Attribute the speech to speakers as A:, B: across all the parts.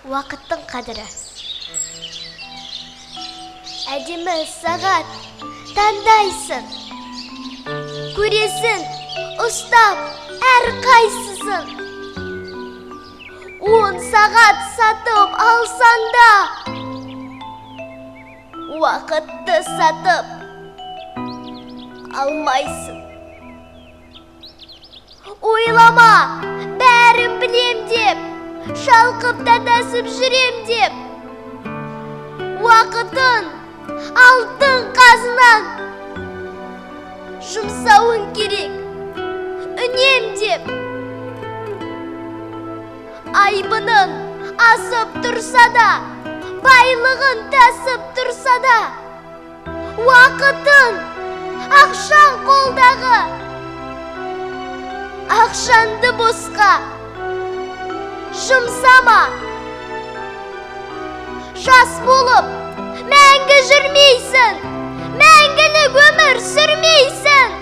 A: Уақыттың қадірі. Әдемі сағат таңдайсың, көресің, ұстап әр қайсысын. 10 сағат сатып алсаң да, уақытты сатып алмайсың. Ойлама, бәрін білем деп, шалқып тадасып жүрем деп. Уақытын алтын қазынан жұмсауың керек, үнемдеп. Айбының асып тұрса да, байлығын тасып тұрса да, уақытын ақшаң қолдағы, ақшанды босқа жұмсама. Жас болып мәңгі жүрмейсің, мәңгілік өмір сүрмейсің.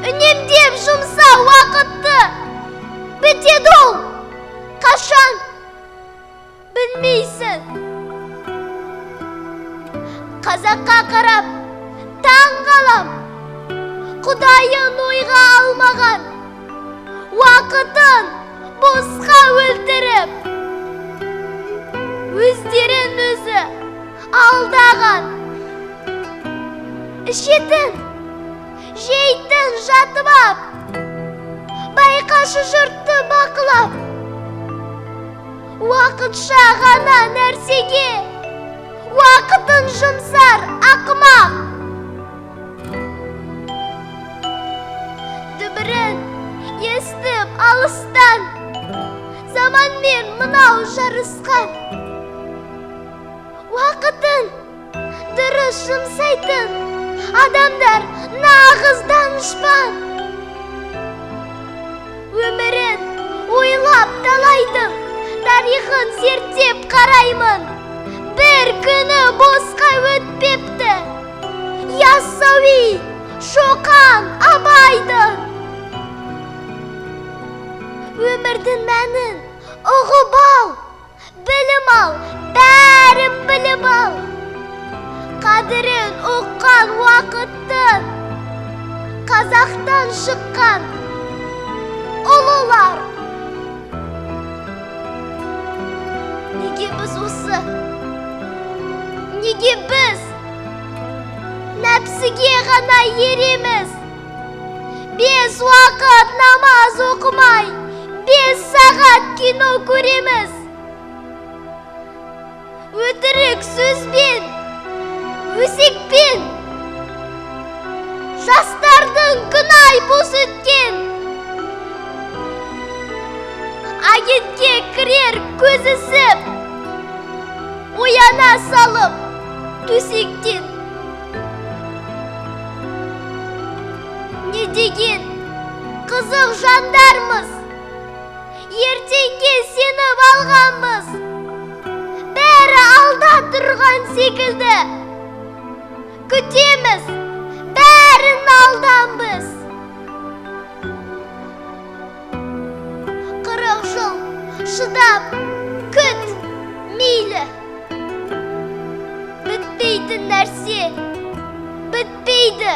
A: Үнемдеп жұмса уақытты, бітеді ол қашан білмейсің. Қазаққа қарап таң қалам, Құдайын ойға алмаған, уақытын босқа өлтіріп, өздерін өзі алдаған. Ішетін, жейтін жатып ап, байқашы жұртты бақылап. Уақытша ғана нәрсеге уақытын жұмсар ақымақ. Дүбірін естіп алыстан, заманмен мынау жарысқан. Уақытын дұрыс жұмсайтын адамдар нағыз данышпан. Өмірін ойлап талайдың, тарихын зерттеп қараймын. Бір күні босқа өтпепті, Яссауи, Шоқан, Абайдың. Өмірдің мәнін ұғып ал, білім ал, бәрін біліп ал. Қадірін ұққан уақыттың, Қазақтан шыққан ұлылар. Неге біз осы? Неге біз нәпсіге ғана ереміз? 5 уақыт намаз оқымай, 5 сағат кино көреміз. Өтірік сөзбен, өсекпен жастардың күн ай бос өткен. Агентке кірер көзісіп, ояна салып төсектен. Не деген қызық жандармыз, ертеңге сеніп алғанбыз. Бәрі алда тұрған секілді, күтеміз бәрін алдан біз. 40 жыл шыдап күт, мейлі. Бітпейтін нәрсе бітпейді.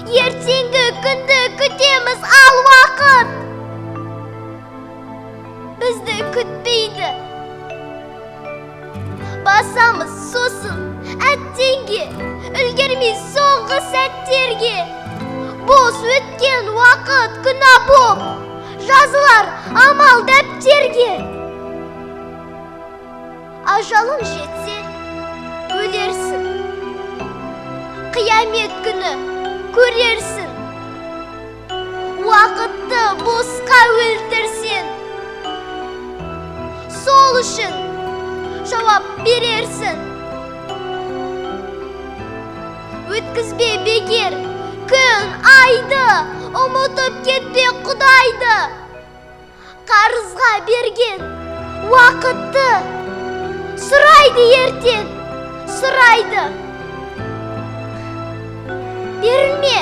A: Ертеңгі күнді күтеміз, ал уақыт бізді күтпейді. Басамыз сосын әттенге, үлгермей соңғы сәттерге. Бос өткен уақыт күнә боп жазылар амал дәптерге. Ажалың жетсе өлерсің, қиямет күні көрерсің. Уақытты босқа өлтірсен, сол үшін жауап берерсің. Өткізбе бекер күн айды, ұмытып кетпе Құдайды. Қарызға берген уақытты сұрайды ертең, сұрайды. Берілме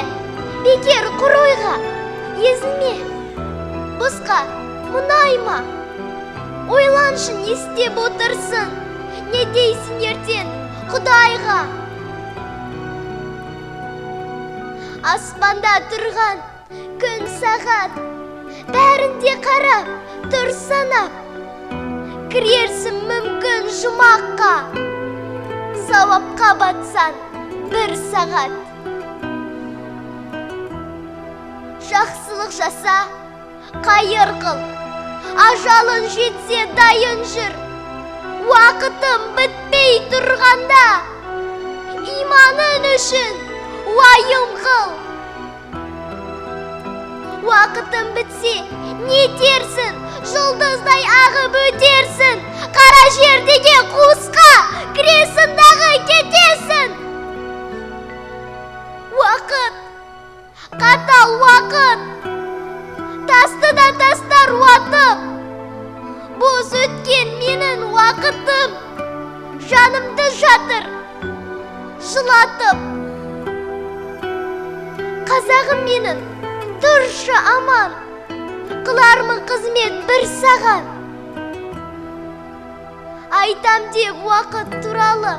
A: бекер құр ойға, езілме босқа мұнайма. ойланшын, не істеп отырсың? Не дейсің ертең Құдайға? Аспанда тұрған күн сағат, бәрінде қарап тұр санап. Кірерсің мүмкін жұмаққа, сауапқа батсан бір сағат. Жақсылық жаса, қайыр қыл, ажалын жетсе дайын жүр. Уақытым бітпей тұрғанда, иманың үшін уайым қыл. Уақытым бітсе, не терсін? Жұлдыздай ағып өтерсін. Қара жердегі қуысқа кіресін дағы кетесін. Уақыт, қатал уақыт, тасты да тастар уатып. Бос өткен менің уақытым, жанымды жатыр жылатып. Қазағым менің, тұршы аман, қылармын қызмет бір саған. Айтам деп уақыт туралы,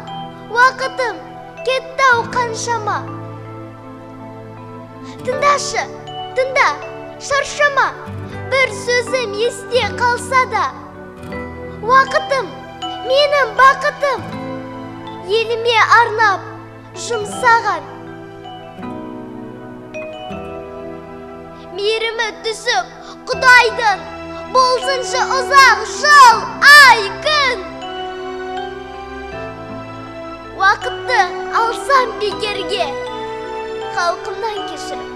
A: уақытым кетті-ау қаншама. Тыңдашы, тыңда, шаршама, бір сөзім есте қалса да. Уақытым, менің бақытым, еліме арнап жұмсаған. Мейірімі түсіп Құдайдың, болсыншы ұзақ жыл, ай, күн. Уақытты алсам бекерге, халқымнан кешірім.